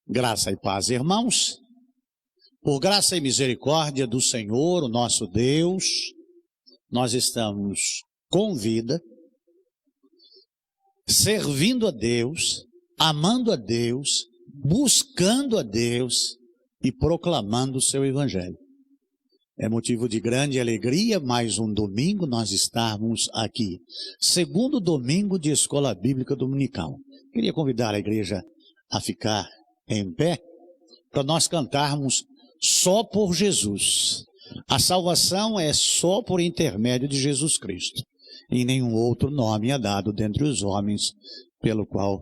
Graça e paz, irmãos. Por graça e misericórdia do Senhor, o nosso Deus, nós estamos com vida, servindo a Deus, amando a Deus, buscando a Deus e proclamando o seu Evangelho. É motivo de grande alegria, mais um domingo nós estarmos aqui. Segundo domingo de Escola Bíblica Dominical. Queria convidar a igreja a ficar em pé para nós cantarmos Só por Jesus. A salvação é só por intermédio de Jesus Cristo. E nenhum outro nome é dado dentre os homens pelo qual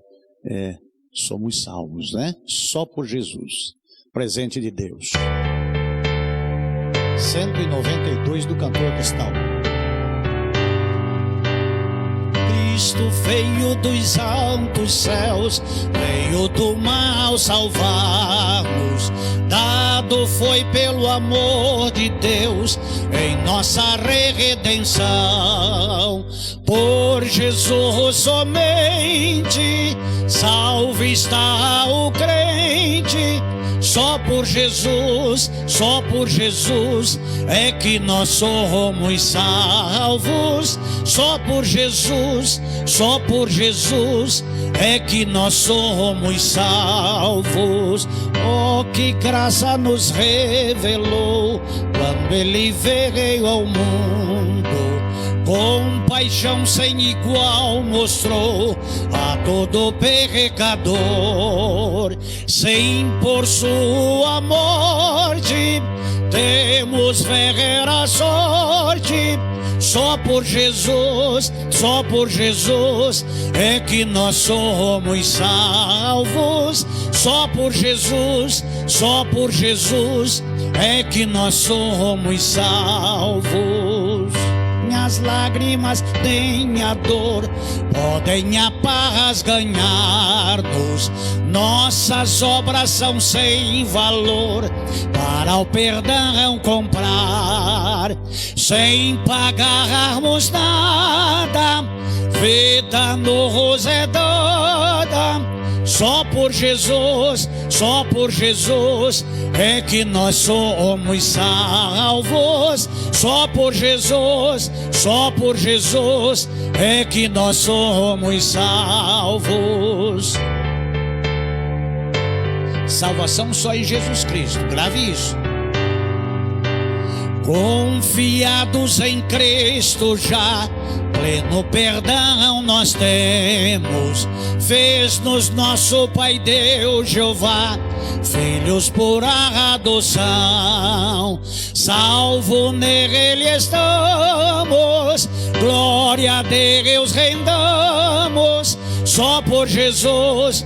somos salvos, né? Só por Jesus. Presente de Deus. 192 do cantor cristão. Cristo veio dos altos céus, veio do mal salvar-nos. Dado foi pelo amor de Deus em nossa redenção. Por Jesus somente salvo está o crente. Só por Jesus é que nós somos salvos. Só por Jesus é que nós somos salvos. Oh, que graça nos revelou quando Ele veio ao mundo. Compaixão sem igual mostrou a todo pecador. Sem por sua morte temos vera sorte. Só por Jesus é que nós somos salvos. Só por Jesus é que nós somos salvos. Minhas lágrimas têm a dor, podem a paz ganhar-nos. Nossas obras são sem valor, para o perdão comprar. Sem pagarmos nada, vida nos é dada. Só por Jesus é que nós somos salvos. Só por Jesus é que nós somos salvos. Salvação só em Jesus Cristo, grave isso. Confiados em Cristo já, pleno perdão nós temos. Fez-nos nosso Pai Deus Jeová, filhos por adoção. Salvo nele estamos, glória a Deus rendamos. Só por Jesus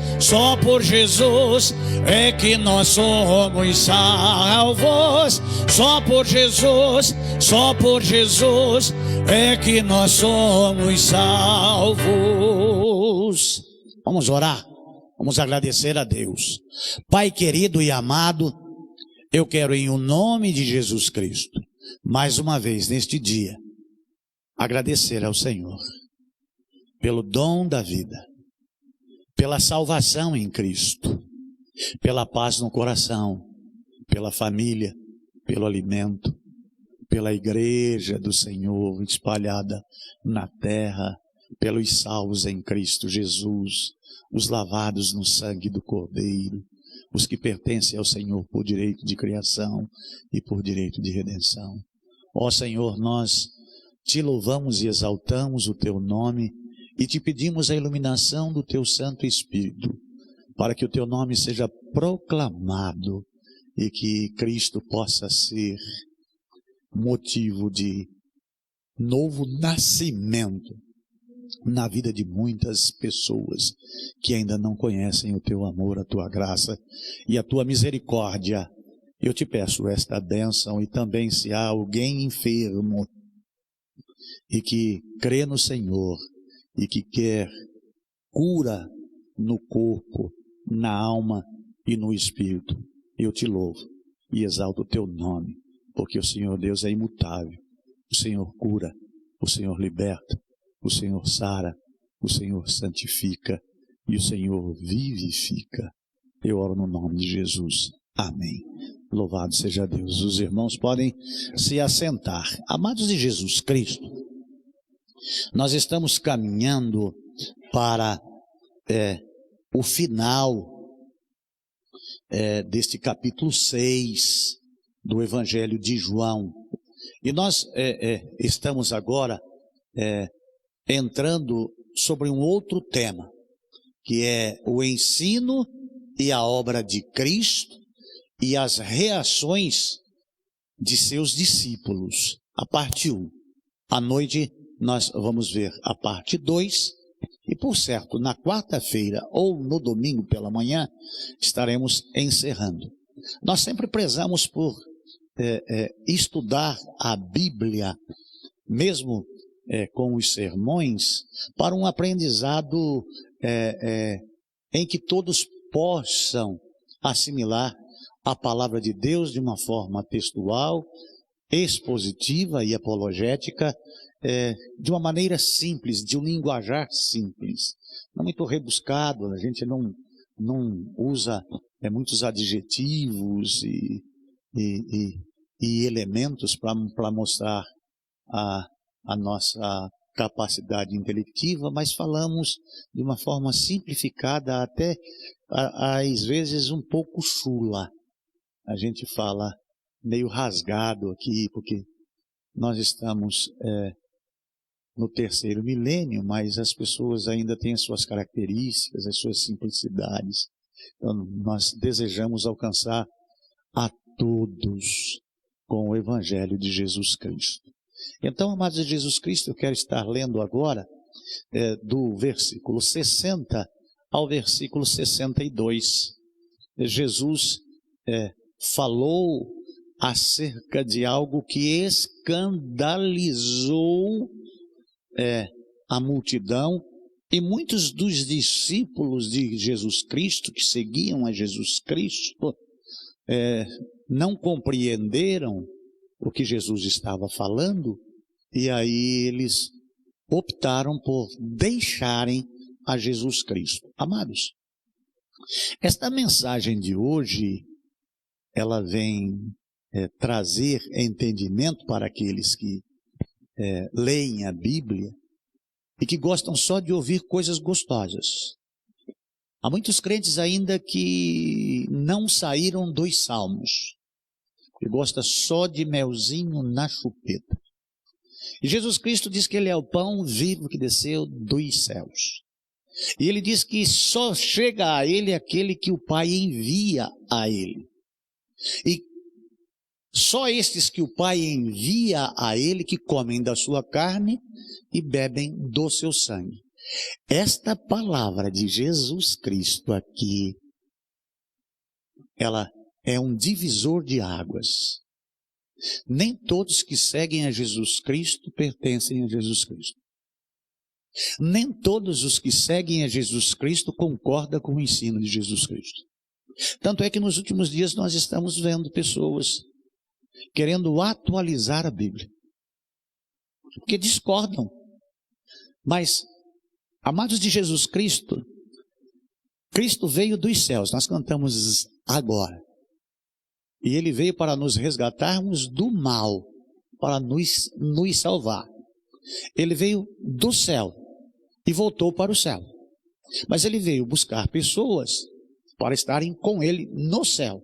é que nós somos salvos. Só por Jesus é que nós somos salvos. Vamos orar, vamos agradecer a Deus. Pai querido e amado, eu quero em o nome de Jesus Cristo, mais uma vez neste dia, agradecer ao Senhor pelo dom da vida, pela salvação em Cristo, pela paz no coração, pela família, pelo alimento, pela igreja do Senhor espalhada na terra, pelos salvos em Cristo Jesus, os lavados no sangue do Cordeiro, os que pertencem ao Senhor por direito de criação e por direito de redenção. Ó Senhor, nós te louvamos e exaltamos o teu nome e te pedimos a iluminação do teu Santo Espírito, para que o teu nome seja proclamado e que Cristo possa ser motivo de novo nascimento na vida de muitas pessoas que ainda não conhecem o teu amor, a tua graça e a tua misericórdia. Eu te peço esta bênção, e também se há alguém enfermo e que crê no Senhor e que quer cura no corpo, na alma e no espírito, eu te louvo e exalto o teu nome, porque o Senhor Deus é imutável. O Senhor cura, o Senhor liberta, o Senhor sara, o Senhor santifica e o Senhor vivifica. Eu oro no nome de Jesus. Amém. Louvado seja Deus. Os irmãos podem se assentar. Amados de Jesus Cristo, nós estamos caminhando para o final deste capítulo 6 do Evangelho de João. E nós estamos agora entrando sobre um outro tema, que é o ensino e a obra de Cristo e as reações de seus discípulos. A parte 1. À noite nós vamos ver a parte 2. E por certo, na quarta-feira ou no domingo pela manhã, estaremos encerrando. Nós sempre prezamos por estudar a Bíblia, mesmo com os sermões, para um aprendizado em que todos possam assimilar a palavra de Deus de uma forma textual, expositiva e apologética, de uma maneira simples, de um linguajar simples, não muito rebuscado. A gente não usa muitos adjetivos e elementos para mostrar a nossa capacidade intelectiva, mas falamos de uma forma simplificada, até às vezes um pouco chula. A gente fala meio rasgado aqui, porque nós estamos no terceiro milênio, mas as pessoas ainda têm as suas características, as suas simplicidades. Então, nós desejamos alcançar a todos com o Evangelho de Jesus Cristo. Então, amados de Jesus Cristo, eu quero estar lendo agora do versículo 60 ao versículo 62. Jesus falou acerca de algo que escandalizou a multidão, e muitos dos discípulos de Jesus Cristo, que seguiam a Jesus Cristo, não compreenderam o que Jesus estava falando, e aí eles optaram por deixarem a Jesus Cristo. Amados, esta mensagem de hoje, ela vem trazer entendimento para aqueles que leem a Bíblia e que gostam só de ouvir coisas gostosas. Há muitos crentes ainda que não saíram dos salmos, que gosta só de melzinho na chupeta. E Jesus Cristo diz que Ele é o pão vivo que desceu dos céus. E Ele diz que só chega a Ele aquele que o Pai envia a Ele. E só estes que o Pai envia a Ele que comem da sua carne e bebem do seu sangue. Esta palavra de Jesus Cristo aqui, ela é um divisor de águas. Nem todos que seguem a Jesus Cristo pertencem a Jesus Cristo. Nem todos os que seguem a Jesus Cristo concordam com o ensino de Jesus Cristo. Tanto é que nos últimos dias nós estamos vendo pessoas querendo atualizar a Bíblia, porque discordam. Mas, amados de Jesus Cristo, Cristo veio dos céus, nós cantamos agora. E Ele veio para nos resgatarmos do mal, para nos salvar. Ele veio do céu e voltou para o céu. Mas Ele veio buscar pessoas para estarem com Ele no céu.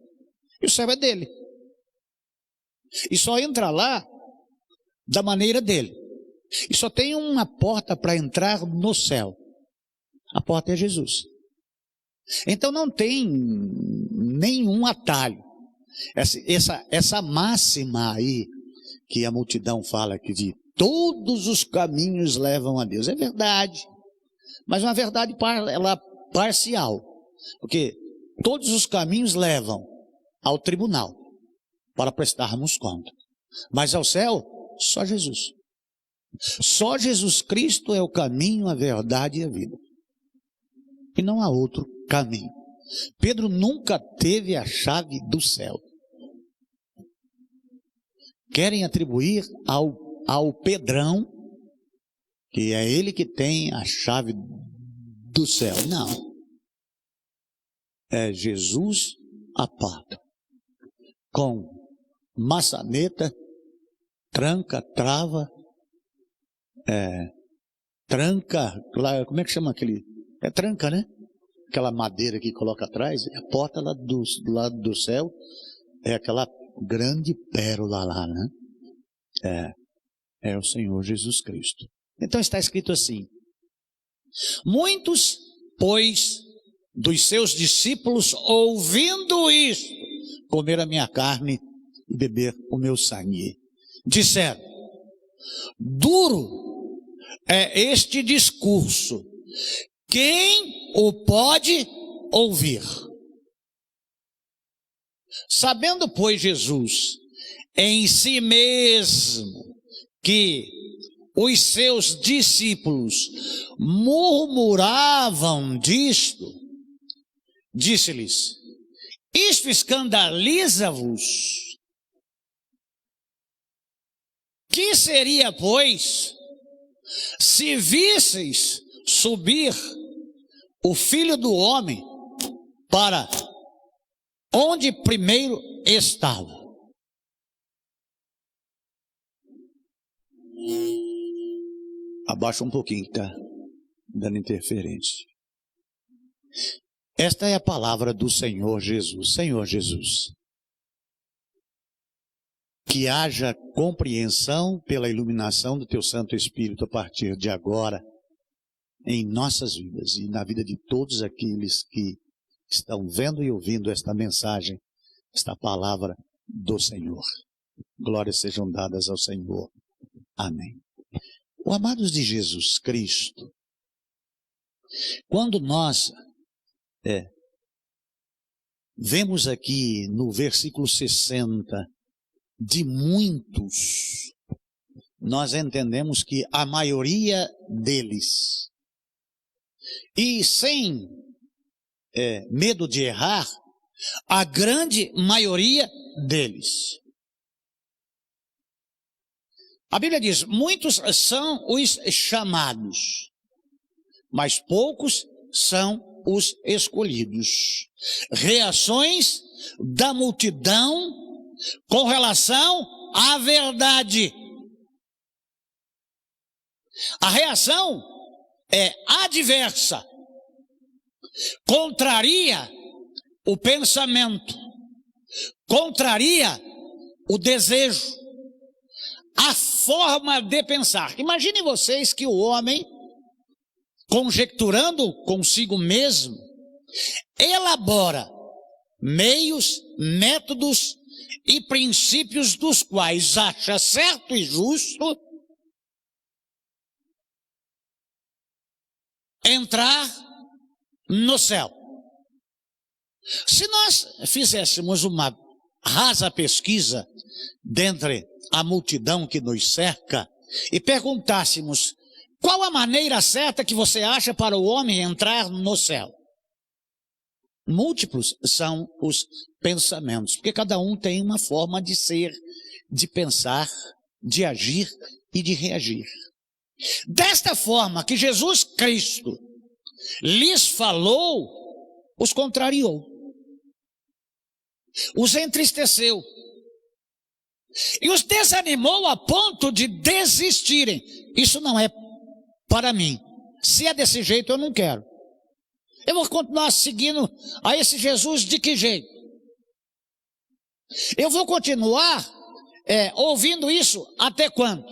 E o céu é dele. E só entra lá da maneira dele. E só tem uma porta para entrar no céu. A porta é Jesus. Então não tem nenhum atalho. Essa máxima aí, que a multidão fala que de todos os caminhos levam a Deus, é verdade. Mas uma verdade parcial. Porque todos os caminhos levam ao tribunal para prestarmos conta. Mas ao céu, só Jesus. Só Jesus Cristo é o caminho, a verdade e a vida. E não há outro caminho. Pedro nunca teve a chave do céu. Querem atribuir ao Pedrão, que é ele que tem a chave do céu. Não. é Jesus a pata, com maçaneta, tranca, trava, tranca, como é que chama aquele? É tranca, né? Aquela madeira que coloca atrás, a porta lá do lado do céu, é aquela grande pérola lá, né? É o Senhor Jesus Cristo. Então está escrito assim: muitos, pois, dos seus discípulos, ouvindo isto, comer a minha carne e beber o meu sangue, disseram: duro é este discurso, quem o pode ouvir? Sabendo, pois, Jesus em si mesmo que os seus discípulos murmuravam disto, disse-lhes: isto escandaliza-vos? Que seria, pois, se visseis subir o Filho do Homem para onde primeiro estava? Abaixa um pouquinho que está dando interferência. Esta é a palavra do Senhor Jesus. Senhor Jesus, que haja compreensão pela iluminação do Teu Santo Espírito a partir de agora, em nossas vidas e na vida de todos aqueles que estão vendo e ouvindo esta mensagem, esta palavra do Senhor. Glórias sejam dadas ao Senhor. Amém. O amados de Jesus Cristo, quando nós vemos aqui no versículo 60, de muitos, nós entendemos que a maioria deles, e sem medo de errar, a grande maioria deles. A Bíblia diz: muitos são os chamados, mas poucos são os escolhidos. Reações da multidão com relação à verdade. A reação é adversa, contraria o pensamento, contraria o desejo, a forma de pensar. Imaginem vocês que o homem, conjecturando consigo mesmo, elabora meios, métodos e princípios dos quais acha certo e justo entrar no céu. Se nós fizéssemos uma rasa pesquisa dentre a multidão que nos cerca e perguntássemos: qual a maneira certa que você acha para o homem entrar no céu? Múltiplos são os pensamentos, porque cada um tem uma forma de ser, de pensar, de agir e de reagir. Desta forma que Jesus Cristo lhes falou, os contrariou, os entristeceu e os desanimou a ponto de desistirem. Isso não é para mim. Se é desse jeito, eu não quero. Eu vou continuar seguindo a esse Jesus de que jeito? Eu vou continuar ouvindo isso até quando?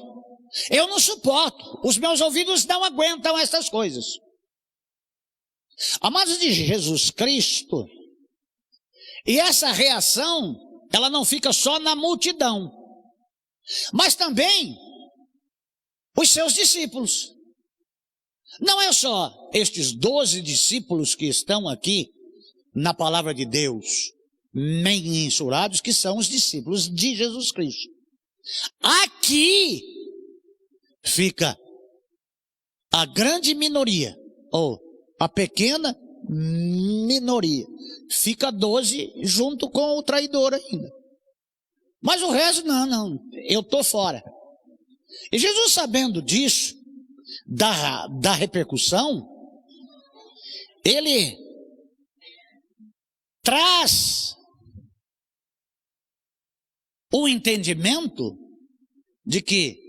Eu não suporto. Os meus ouvidos não aguentam essas coisas. Amados de Jesus Cristo, e essa reação, ela não fica só na multidão, mas também os seus discípulos. Não é só estes 12 discípulos que estão aqui na palavra de Deus, mensurados, que são os discípulos de Jesus Cristo. Aqui fica a grande minoria, ou a pequena minoria. Fica 12 junto com o traidor ainda. Mas o resto, não, eu estou fora. E Jesus, sabendo disso, da repercussão, ele traz o entendimento de que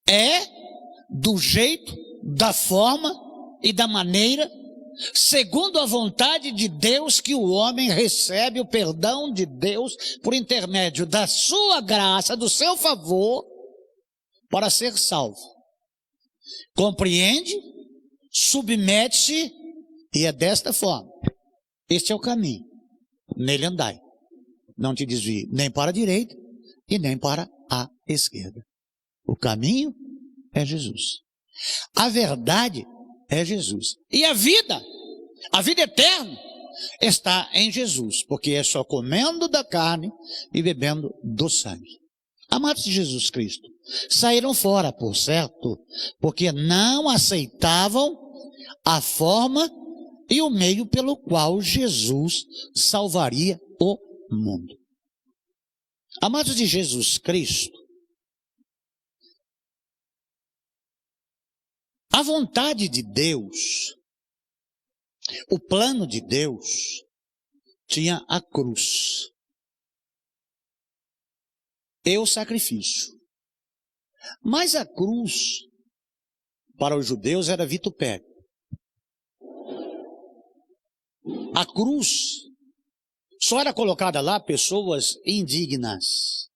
é do jeito, da forma e da maneira, segundo a vontade de Deus, que o homem recebe o perdão de Deus por intermédio da sua graça, do seu favor, para ser salvo. Compreende, submete-se e é desta forma. Este é o caminho. Nele andai. Não te desvie nem para a direita e nem para a esquerda. O caminho é Jesus. A verdade é Jesus. E a vida eterna, está em Jesus, porque é só comendo da carne e bebendo do sangue. Amados de Jesus Cristo, saíram fora, por certo, porque não aceitavam a forma e o meio pelo qual Jesus salvaria o mundo. Amados de Jesus Cristo, a vontade de Deus, o plano de Deus, tinha a cruz e o sacrifício. Mas a cruz, para os judeus, era vitupério. A cruz só era colocada lá pessoas indignas.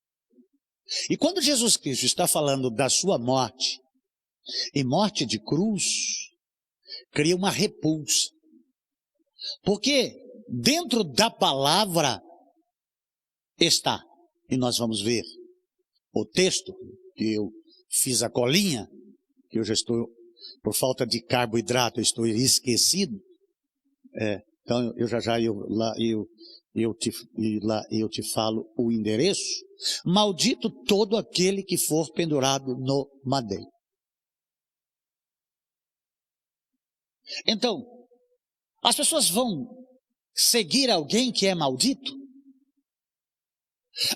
E quando Jesus Cristo está falando da sua morte, e morte de cruz, cria uma repulsa. Porque dentro da palavra está, e nós vamos ver o texto, que eu fiz a colinha, que eu já estou, por falta de carboidrato, eu estou esquecido. Então eu te falo o endereço. Maldito todo aquele que for pendurado no madeiro. Então, as pessoas vão seguir alguém que é maldito?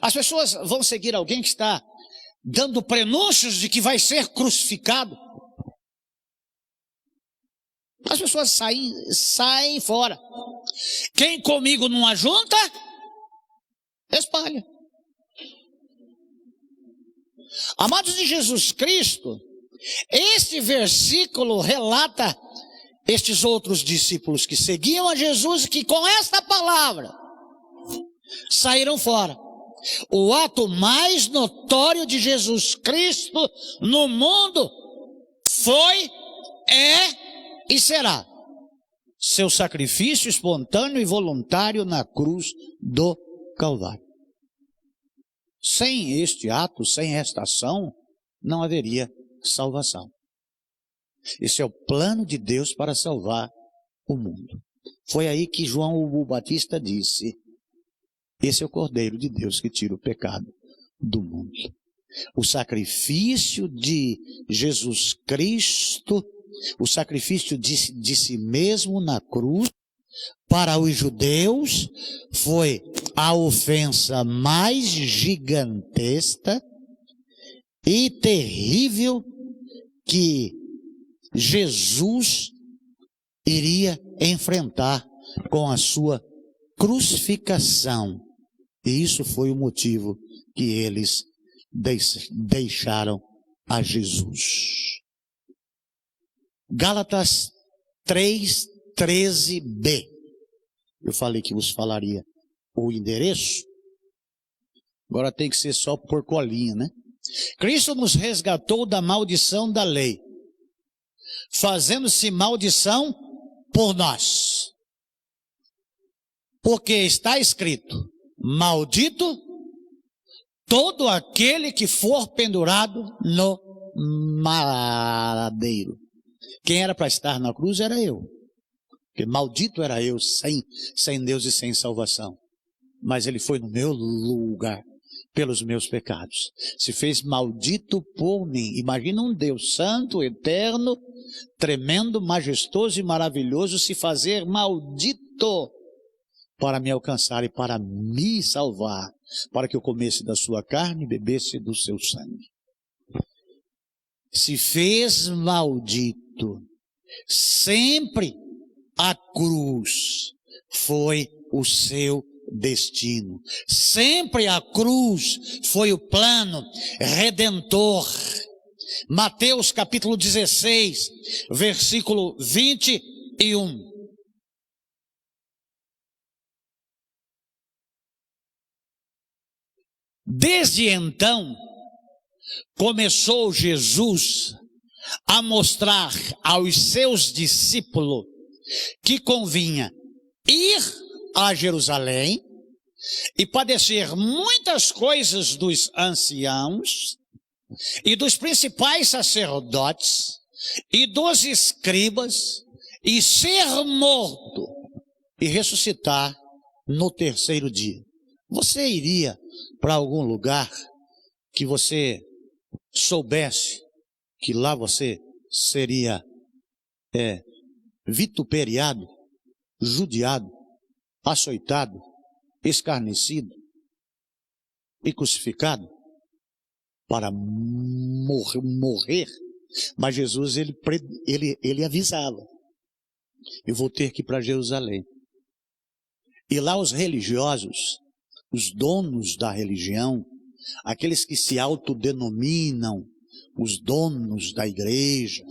As pessoas vão seguir alguém que está dando prenúncios de que vai ser crucificado? As pessoas saem fora. Quem comigo não ajunta, espalha. Amados de Jesus Cristo, este versículo relata estes outros discípulos que seguiam a Jesus e que com esta palavra saíram fora. O ato mais notório de Jesus Cristo no mundo foi, é e será seu sacrifício espontâneo e voluntário na cruz do Calvário. Sem este ato, sem esta ação, não haveria salvação. Esse é o plano de Deus para salvar o mundo. Foi aí que João o Batista disse: esse é o Cordeiro de Deus que tira o pecado do mundo. O sacrifício de Jesus Cristo, o sacrifício de si mesmo na cruz, para os judeus, foi a ofensa mais gigantesca e terrível que Jesus iria enfrentar com a sua crucificação. E isso foi o motivo que eles deixaram a Jesus. Gálatas 3:13b. Eu falei que vos falaria o endereço. Agora tem que ser só por colinha, né? Cristo nos resgatou da maldição da lei, fazendo-se maldição por nós. Porque está escrito: maldito todo aquele que for pendurado no madeiro. Quem era para estar na cruz era eu. Porque maldito era eu, sem Deus e sem salvação. Mas ele foi no meu lugar, pelos meus pecados. Se fez maldito por mim. Imagina um Deus santo, eterno, tremendo, majestoso e maravilhoso se fazer maldito para me alcançar e para me salvar, para que eu comesse da sua carne e bebesse do seu sangue. Se fez maldito. Sempre a cruz foi o seu destino. Sempre a cruz foi o plano redentor. Mateus capítulo 16, versículo 21. Desde então, começou Jesus a mostrar aos seus discípulos que convinha ir a Jerusalém e padecer muitas coisas dos anciãos e dos principais sacerdotes e dos escribas, e ser morto e ressuscitar no terceiro dia. Você iria para algum lugar que você soubesse que lá você seria vituperiado, judiado, açoitado, escarnecido e crucificado para morrer? Mas Jesus, ele avisava: eu vou ter que ir para Jerusalém. E lá os religiosos, os donos da religião, aqueles que se autodenominam os donos da igreja,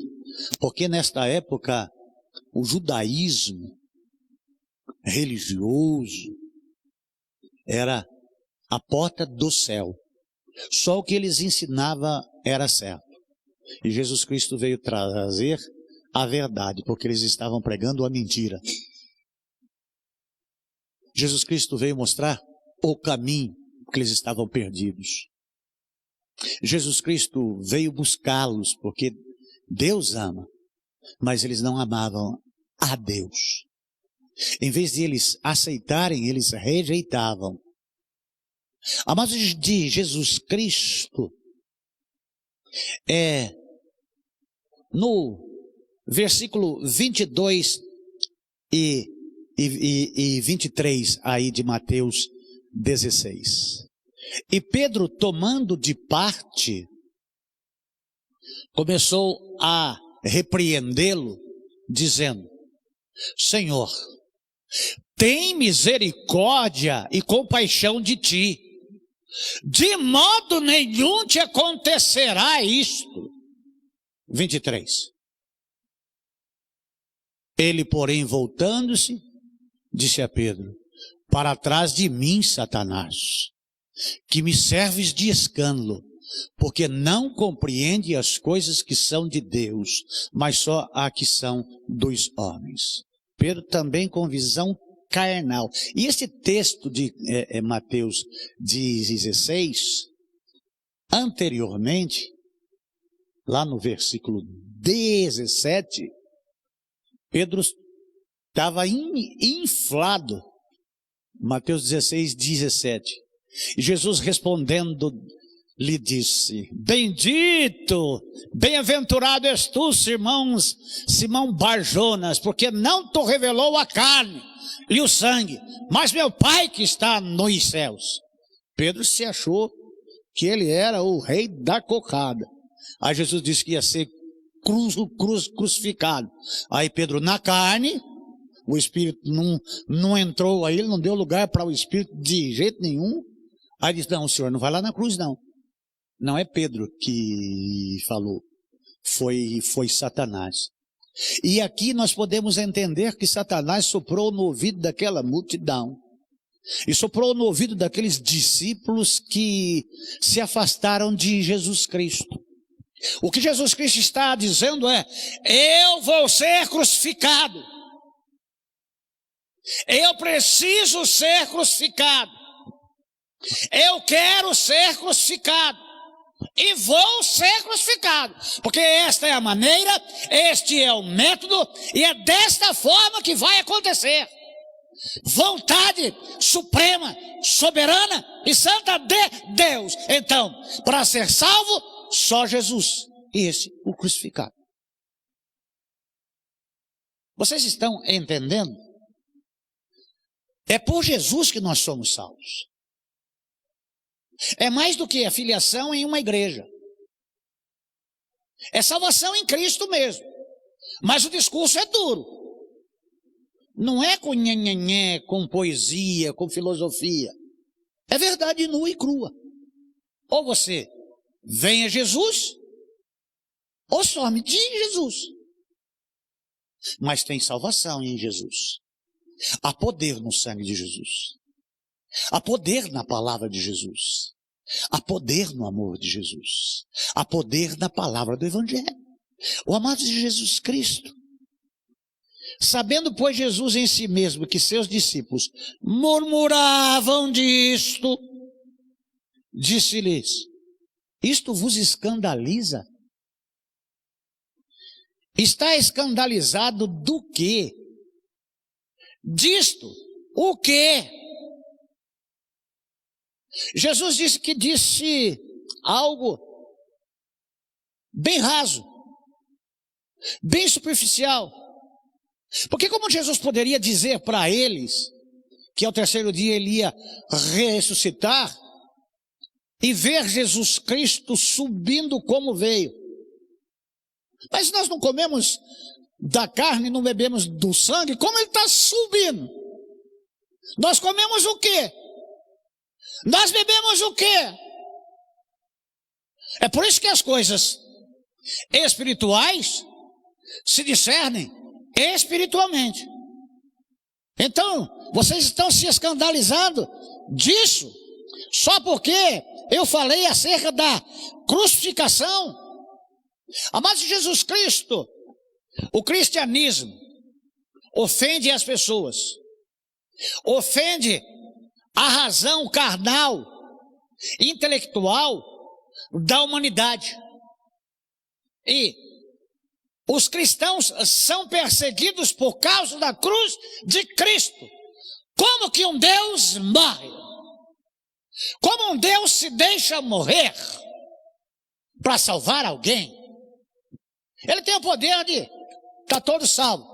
porque nesta época o judaísmo religioso era a porta do céu. Só o que eles ensinavam era certo. E Jesus Cristo veio trazer a verdade, porque eles estavam pregando a mentira. Jesus Cristo veio mostrar o caminho, porque eles estavam perdidos. Jesus Cristo veio buscá-los, porque Deus ama, mas eles não amavam a Deus. Em vez de eles aceitarem, eles rejeitavam. Amados de Jesus Cristo, no versículo 22 e 23 aí de Mateus 16. E Pedro, tomando de parte, começou a repreendê-lo, dizendo: Senhor, tem misericórdia e compaixão de ti. De modo nenhum te acontecerá isto. 23. Ele, porém, voltando-se, disse a Pedro: para trás de mim, Satanás, que me serves de escândalo, porque não compreende as coisas que são de Deus, mas só a que são dos homens. Pedro também com visão carnal. E esse texto de Mateus 16, anteriormente, lá no versículo 17, Pedro estava inflado. Mateus 16, 17. E Jesus respondendo lhe disse: bendito, bem-aventurado és tu, Simão Barjonas, porque não te revelou a carne e o sangue, mas meu Pai que está nos céus. Pedro se achou que ele era o rei da cocada. Aí Jesus disse que ia ser crucificado. Aí Pedro, na carne, o Espírito não entrou aí, ele não deu lugar para o Espírito de jeito nenhum. Aí disse: não, o senhor não vai lá na cruz, não. Não é Pedro que falou, foi Satanás. E aqui nós podemos entender que Satanás soprou no ouvido daquela multidão, e soprou no ouvido daqueles discípulos que se afastaram de Jesus Cristo. O que Jesus Cristo está dizendo é: eu vou ser crucificado, eu preciso ser crucificado, eu quero ser crucificado e vou ser crucificado, porque esta é a maneira, este é o método, e é desta forma que vai acontecer. Vontade suprema, soberana e santa de Deus. Então, para ser salvo, só Jesus, e esse o crucificado. Vocês estão entendendo? É por Jesus que nós somos salvos. É mais do que a filiação em uma igreja. É salvação em Cristo mesmo. Mas o discurso é duro. Não é com nhenhenhé, com poesia, com filosofia. É verdade nua e crua. Ou você vem a Jesus, ou some de Jesus. Mas tem salvação em Jesus. Há poder no sangue de Jesus. Há poder na palavra de Jesus. Há poder no amor de Jesus. Há poder na palavra do Evangelho. O amado de Jesus Cristo. Sabendo, pois, Jesus em si mesmo que seus discípulos murmuravam disto, disse-lhes: isto vos escandaliza? Está escandalizado do quê? Disto, o quê? Jesus disse algo bem raso, bem superficial. Porque como Jesus poderia dizer para eles que ao terceiro dia ele ia ressuscitar e ver Jesus Cristo subindo como veio? Mas nós não comemos da carne, não bebemos do sangue, como ele está subindo? Nós comemos o quê? Nós bebemos o quê? É por isso que as coisas espirituais se discernem espiritualmente. Então, vocês estão se escandalizando disso, só porque eu falei acerca da crucificação. Amados de Jesus Cristo, o cristianismo ofende as pessoas, ofende a razão carnal, intelectual da humanidade. E os cristãos são perseguidos por causa da cruz de Cristo. Como que um Deus morre? Como um Deus se deixa morrer para salvar alguém? Ele tem o poder de estar todo salvo,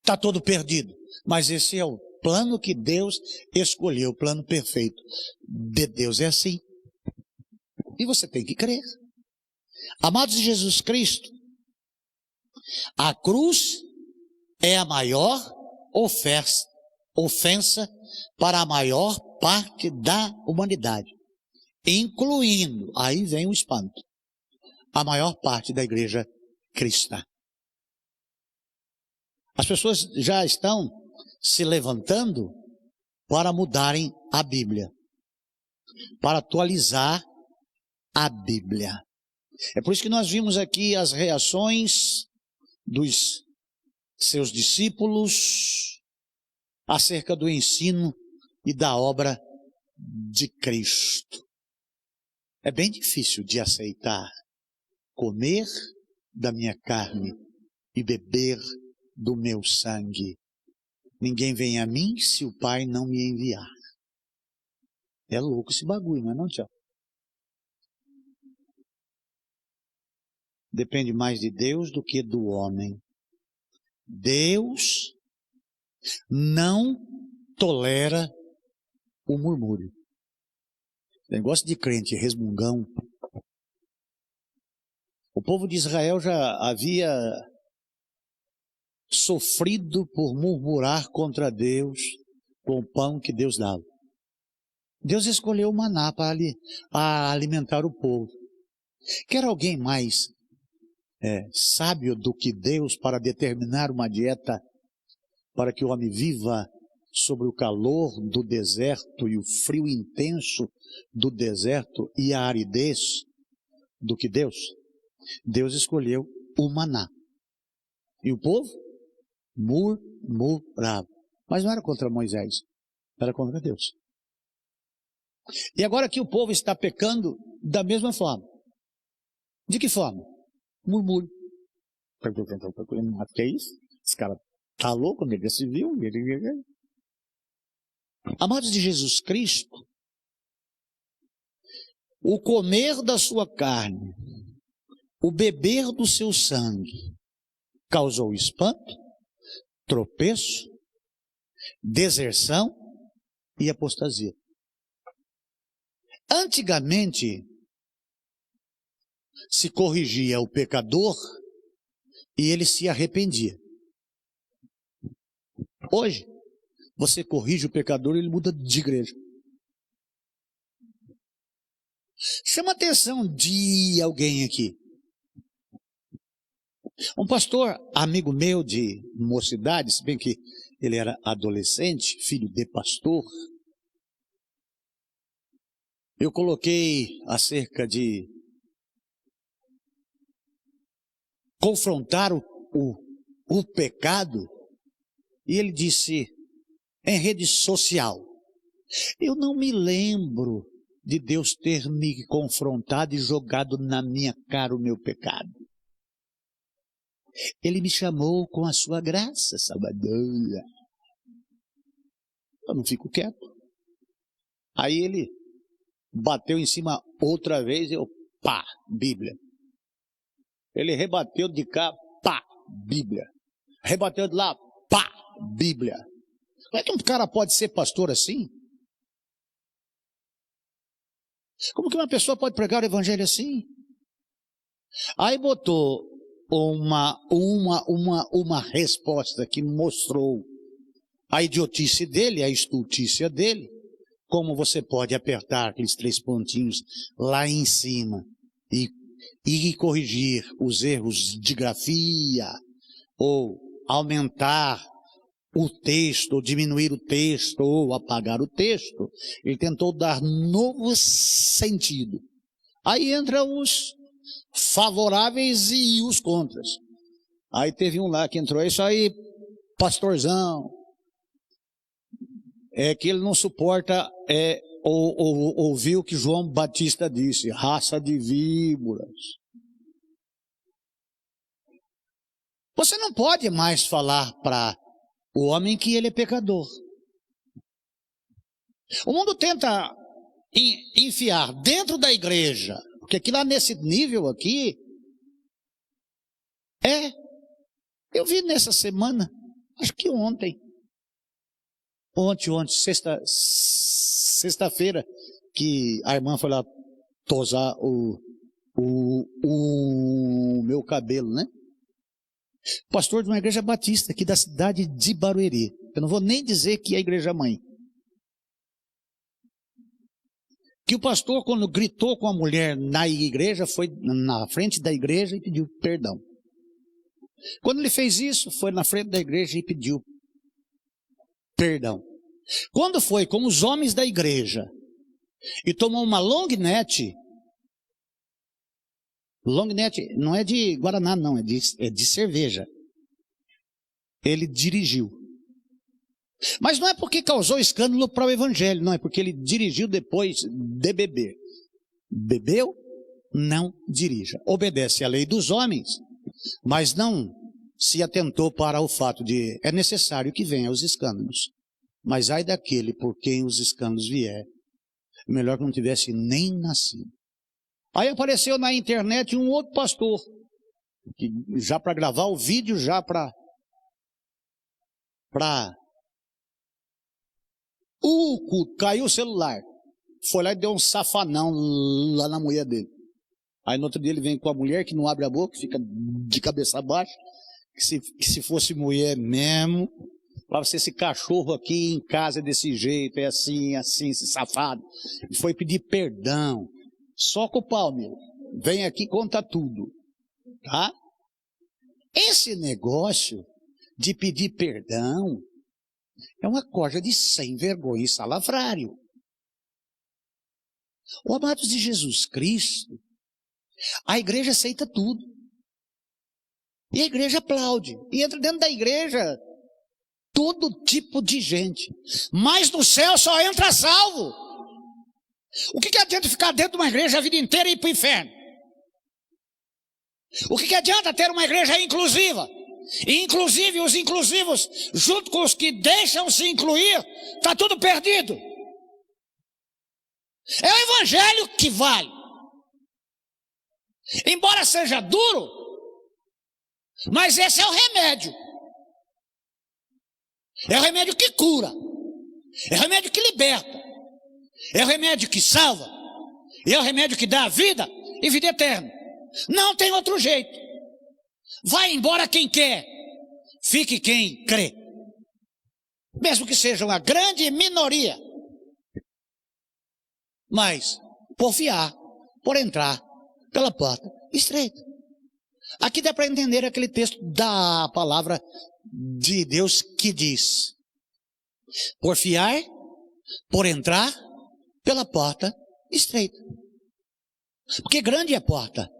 está todo perdido. Mas esse é o plano que Deus escolheu, o plano perfeito de Deus é assim. E você tem que crer. Amados de Jesus Cristo, a cruz é a maior ofensa para a maior parte da humanidade, incluindo, aí vem o espanto, a maior parte da igreja cristã. As pessoas já estão se levantando para mudarem a Bíblia, para atualizar a Bíblia. É por isso que nós vimos aqui as reações dos seus discípulos acerca do ensino e da obra de Cristo. É bem difícil de aceitar comer da minha carne e beber do meu sangue. Ninguém vem a mim se o Pai não me enviar. É louco esse bagulho, não é não, tchau? Depende mais de Deus do que do homem. Deus não tolera o murmúrio. Negócio de crente resmungão. O povo de Israel já havia sofrido por murmurar contra Deus com o pão que Deus dava. Deus escolheu o maná para alimentar o povo. Quer alguém mais sábio do que Deus para determinar uma dieta para que o homem viva sobre o calor do deserto e o frio intenso do deserto e a aridez do que Deus? Deus escolheu o maná. E o povo murmurava. Mas não era contra Moisés, era contra Deus. E agora que o povo está pecando da mesma forma. De que forma? Murmúrio. Que é isso? Esse cara tá louco, ele se viu. Amados de Jesus Cristo, o comer da sua carne, o beber do seu sangue, causou espanto, tropeço, deserção e apostasia. Antigamente, se corrigia o pecador e ele se arrependia. Hoje, você corrige o pecador e ele muda de igreja. Chama a atenção de alguém aqui. Um pastor, amigo meu de mocidade, se bem que ele era adolescente, filho de pastor. Eu coloquei acerca de confrontar o pecado, e ele disse, em rede social. Eu não me lembro de Deus ter me confrontado e jogado na minha cara o meu pecado. Ele me chamou com a sua graça salvadora. Eu não fico quieto. Aí ele bateu em cima outra vez, eu, pá, Bíblia. Ele rebateu de cá, pá, Bíblia. Rebateu de lá, pá, Bíblia. Como é que um cara pode ser pastor assim? Como que uma pessoa pode pregar o evangelho assim? Aí botou uma resposta que mostrou a idiotice dele, a estultícia dele, como você pode apertar aqueles 3 pontinhos lá em cima e corrigir os erros de grafia, ou aumentar o texto, ou diminuir o texto, ou apagar o texto. Ele tentou dar novo sentido. Aí entra os favoráveis e os contras. Aí teve um lá que entrou, isso aí, pastorzão, é que ele não suporta ouvir o que João Batista disse, raça de víboras. Você não pode mais falar para o homem que ele é pecador. O mundo tenta enfiar dentro da igreja, porque aqui lá nesse nível aqui, eu vi nessa semana, acho que ontem, sexta-feira, que a irmã foi lá tosar o meu cabelo, né? Pastor de uma igreja batista aqui da cidade de Barueri. Eu não vou nem dizer que é a igreja mãe. Que o pastor, quando gritou com a mulher na igreja, foi na frente da igreja e pediu perdão. Quando ele fez isso, foi na frente da igreja e pediu perdão. Quando foi com os homens da igreja e tomou uma long neck não é de Guaraná, não, é de cerveja. Ele dirigiu. Mas não é porque causou escândalo para o evangelho, não, é porque ele dirigiu depois de beber. Bebeu, não dirija. Obedece à lei dos homens, mas não se atentou para o fato de é necessário que venham os escândalos. Mas ai daquele por quem os escândalos vier, melhor que não tivesse nem nascido. Aí apareceu na internet um outro pastor, que já para gravar o vídeo, já para o culto, caiu o celular, foi lá e deu um safanão lá na mulher dele. Aí no outro dia ele vem com a mulher que não abre a boca, fica de cabeça baixa, que se fosse mulher mesmo, para você, esse cachorro aqui em casa é desse jeito, é assim, esse safado. E foi pedir perdão. Só com o pau, meu. Vem aqui e conta tudo. Tá? Esse negócio de pedir perdão é uma coisa de sem vergonha e salafrário. Ô, amados de Jesus Cristo, a igreja aceita tudo. E a igreja aplaude. E entra dentro da igreja todo tipo de gente. Mas no céu só entra salvo. O que adianta ficar dentro de uma igreja a vida inteira e ir para o inferno? O que adianta ter uma igreja inclusiva? E inclusive os inclusivos, junto com os que deixam se incluir, está tudo perdido. É o evangelho que vale. Embora seja duro, mas esse é o remédio. É o remédio que cura. É o remédio que liberta. É o remédio que salva. E é o remédio que dá vida e vida eterna. Não tem outro jeito. Vai embora quem quer. Fique quem crê. mesmo que sejam a grande minoria, mas porfiar, por entrar pela porta estreita. Aqui dá para entender aquele texto da palavra de Deus que diz: porfiar, por entrar pela porta estreita. Porque grande é a porta,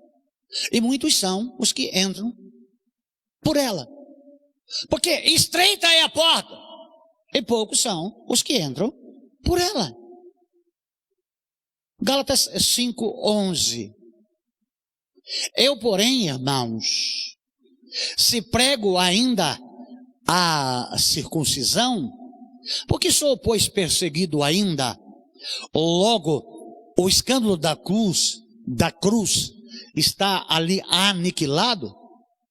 e muitos são os que entram por ela. Porque estreita é a porta, e poucos são os que entram por ela. Gálatas 5:11. Eu, porém, irmãos, se prego ainda a circuncisão, porque sou, pois, perseguido ainda, logo o escândalo da cruz está ali aniquilado.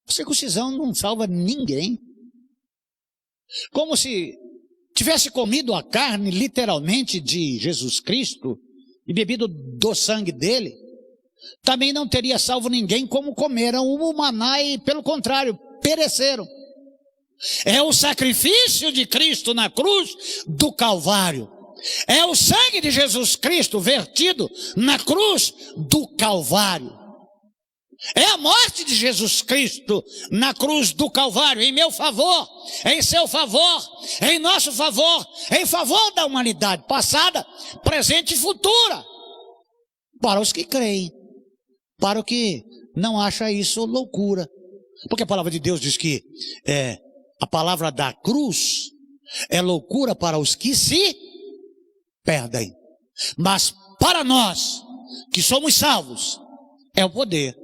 A circuncisão não salva ninguém. Como se tivesse comido a carne, literalmente, de Jesus Cristo e bebido do sangue dele, também não teria salvo ninguém, como comeram o maná e, pelo contrário, pereceram. É o sacrifício de Cristo na cruz do Calvário. É o sangue de Jesus Cristo vertido na cruz do Calvário. É a morte de Jesus Cristo na cruz do Calvário, em meu favor, em seu favor, em nosso favor, em favor da humanidade passada, presente e futura. Para os que creem, para o que não acha isso loucura. Porque a palavra de Deus diz que a palavra da cruz é loucura para os que se perdem. Mas para nós, que somos salvos, é o poder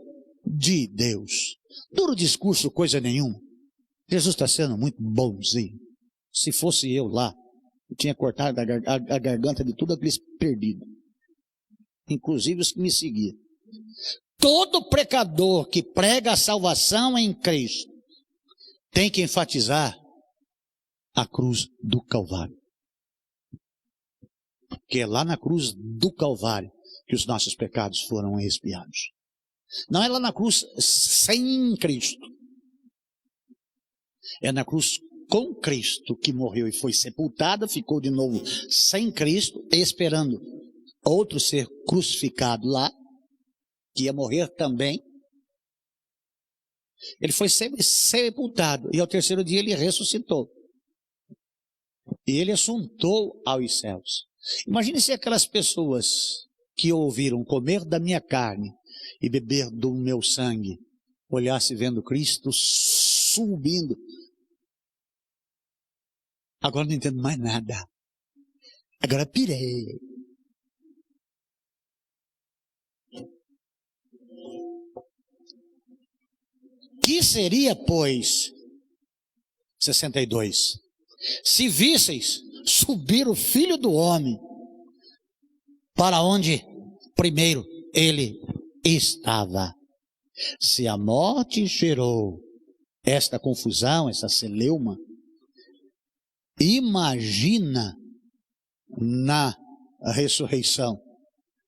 de Deus. Duro discurso, coisa nenhuma. Jesus está sendo muito bonzinho. Se fosse eu lá, eu tinha cortado a garganta de tudo aqueles perdidos, inclusive os que me seguiam. Todo pecador que prega a salvação em Cristo tem que enfatizar a cruz do Calvário. Porque é lá na cruz do Calvário que os nossos pecados foram expiados. Não é lá na cruz sem Cristo. É na cruz com Cristo que morreu e foi sepultado, ficou de novo sem Cristo, esperando outro ser crucificado lá, que ia morrer também. Ele foi sepultado e ao terceiro dia ele ressuscitou. E ele assuntou aos céus. Imagine se aquelas pessoas que ouviram comer da minha carne e beber do meu sangue, olhasse vendo Cristo subindo. Agora não entendo mais nada. Agora pirei. Que seria, pois, 62, se visseis subir o Filho do Homem para onde primeiro ele estava? Se a morte gerou esta confusão, essa celeuma, imagina na ressurreição.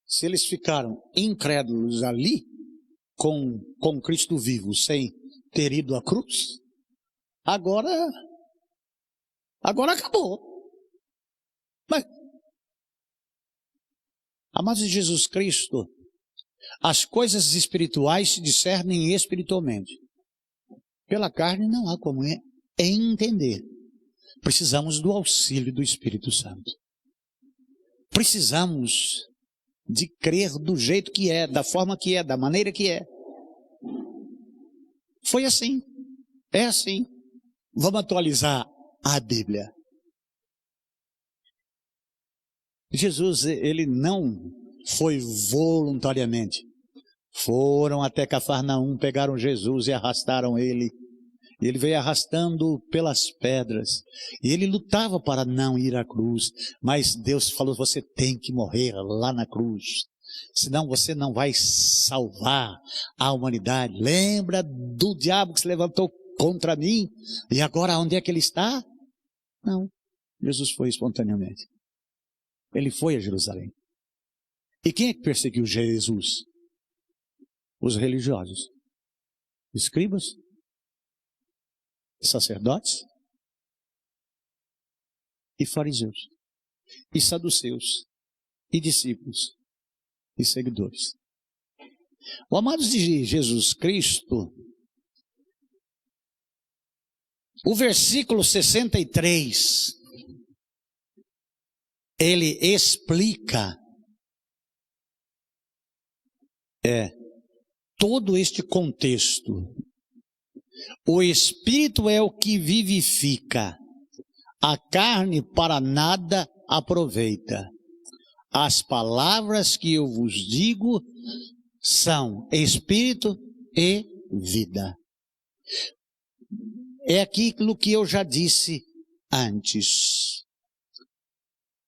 Se eles ficaram incrédulos ali, com Cristo vivo, sem ter ido à cruz, agora acabou. Mas, amados de Jesus Cristo, as coisas espirituais se discernem espiritualmente. Pela carne não há como entender. Precisamos do auxílio do Espírito Santo. Precisamos de crer do jeito que é, da forma que é, da maneira que é. Foi assim, é assim. Vamos atualizar a Bíblia. Jesus, ele não foi voluntariamente. Foram até Cafarnaum, pegaram Jesus e arrastaram ele. E ele veio arrastando pelas pedras. E ele lutava para não ir à cruz. Mas Deus falou, você tem que morrer lá na cruz. Senão você não vai salvar a humanidade. Lembra do diabo que se levantou contra mim? E agora onde é que ele está? Não. Jesus foi espontaneamente. Ele foi a Jerusalém. E quem é que perseguiu Jesus? Os religiosos. Escribas? Sacerdotes? e fariseus, e saduceus, e discípulos, e seguidores. O amados de Jesus Cristo, o versículo 63, ele explica todo este contexto. O Espírito é o que vivifica, a carne para nada aproveita. As palavras que eu vos digo são Espírito e vida. É aquilo que eu já disse antes.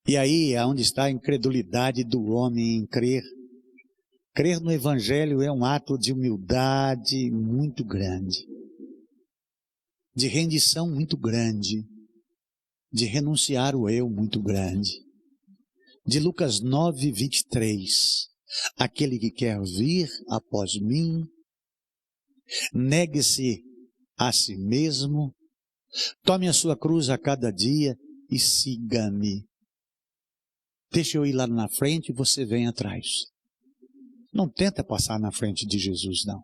E aí é onde está a incredulidade do homem em crer. Crer no Evangelho é um ato de humildade muito grande, de rendição muito grande, de renunciar o eu muito grande. De Lucas 9, 23, aquele que quer vir após mim, negue-se a si mesmo, tome a sua cruz a cada dia e siga-me. Deixa eu ir lá na frente e você vem atrás. Não tenta passar na frente de Jesus, não.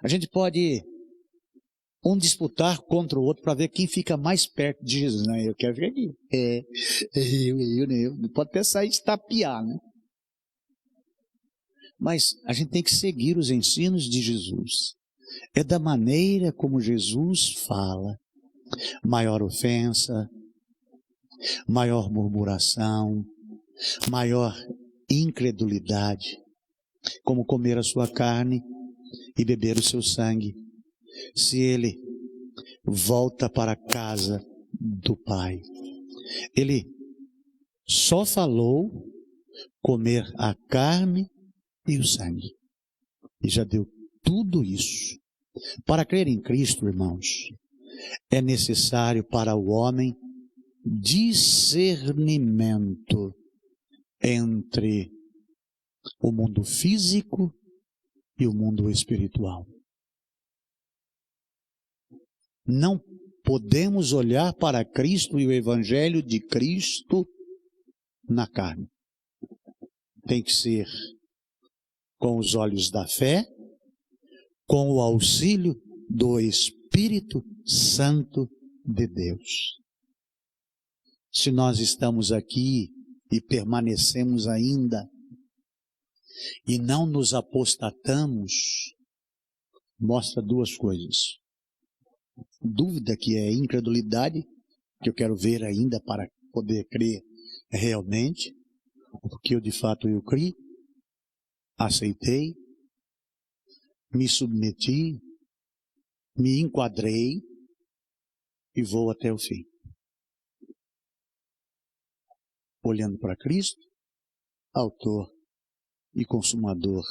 A gente pode disputar contra o outro para ver quem fica mais perto de Jesus. Não, eu quero ver aqui. Eu. Pode até sair de tapear, né? Mas a gente tem que seguir os ensinos de Jesus. É da maneira como Jesus fala. Maior ofensa, maior murmuração, maior incredulidade, como comer a sua carne e beber o seu sangue. Se ele volta para a casa do Pai, ele só falou comer a carne e o sangue, e já deu tudo isso. Para crer em Cristo, irmãos, é necessário para o homem discernimento entre o mundo físico e o mundo espiritual. Não podemos olhar para Cristo e o Evangelho de Cristo na carne. Tem que ser com os olhos da fé, com o auxílio do Espírito Santo de Deus. Se nós estamos aqui e permanecemos ainda e não nos apostatamos, mostra duas coisas. Dúvida, que é incredulidade, que eu quero ver ainda para poder crer realmente, porque eu de fato eu criei, aceitei, me submeti, me enquadrei e vou até o fim. Olhando para Cristo, autor e consumador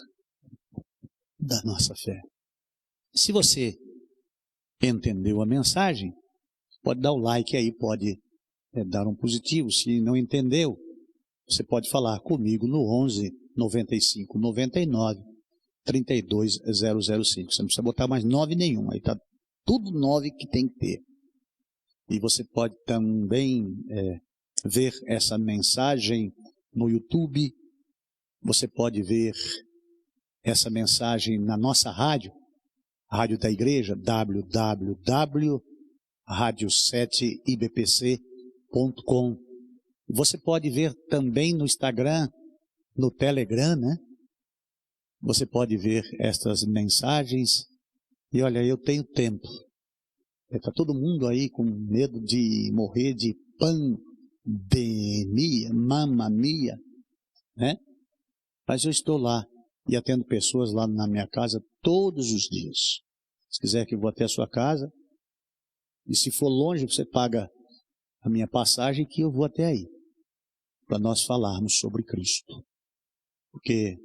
da nossa fé. Se você entendeu a mensagem, pode dar o like aí, pode dar um positivo. Se não entendeu, você pode falar comigo no 11 95 99 32 005. Você não precisa botar mais 9 nenhum, aí está tudo 9 que tem que ter. E você pode também ver essa mensagem no YouTube. Você pode ver essa mensagem na nossa rádio, a rádio da igreja, www.radio7ibpc.com. Você pode ver também no Instagram, no Telegram, né? Você pode ver estas mensagens. E olha, eu tenho tempo. Está todo mundo aí com medo de morrer de pandemia, mamamia, né? Mas eu estou lá e atendo pessoas lá na minha casa todos os dias. Se quiser que eu vou até a sua casa, e se for longe, você paga a minha passagem que eu vou até aí, para nós falarmos sobre Cristo. Porque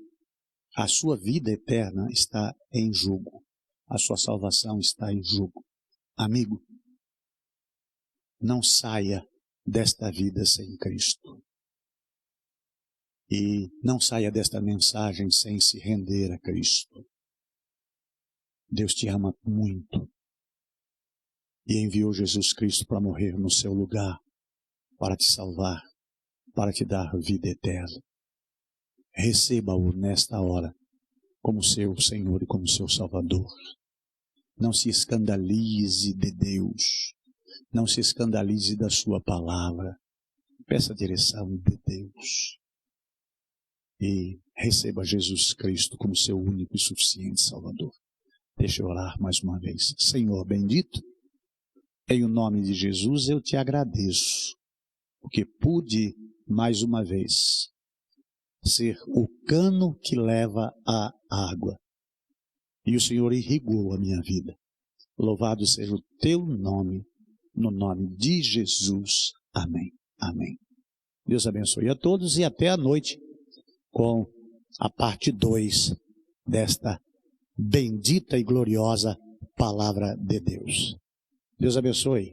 a sua vida eterna está em jogo, a sua salvação está em jogo. Amigo, não saia desta vida sem Cristo. E não saia desta mensagem sem se render a Cristo. Deus te ama muito. e enviou Jesus Cristo para morrer no seu lugar, para te salvar, para te dar vida eterna. Receba-o nesta hora como seu Senhor e como seu Salvador. Não se escandalize de Deus, não se escandalize da sua palavra. Peça a direção de Deus e receba Jesus Cristo como seu único e suficiente Salvador. Deixa eu orar mais uma vez. Senhor bendito, em o nome de Jesus eu te agradeço, porque pude mais uma vez ser o cano que leva a água. E o Senhor irrigou a minha vida. Louvado seja o teu nome, no nome de Jesus. Amém. Amém. Deus abençoe a todos e até a noite com a parte 2 desta bendita e gloriosa palavra de Deus. Deus abençoe.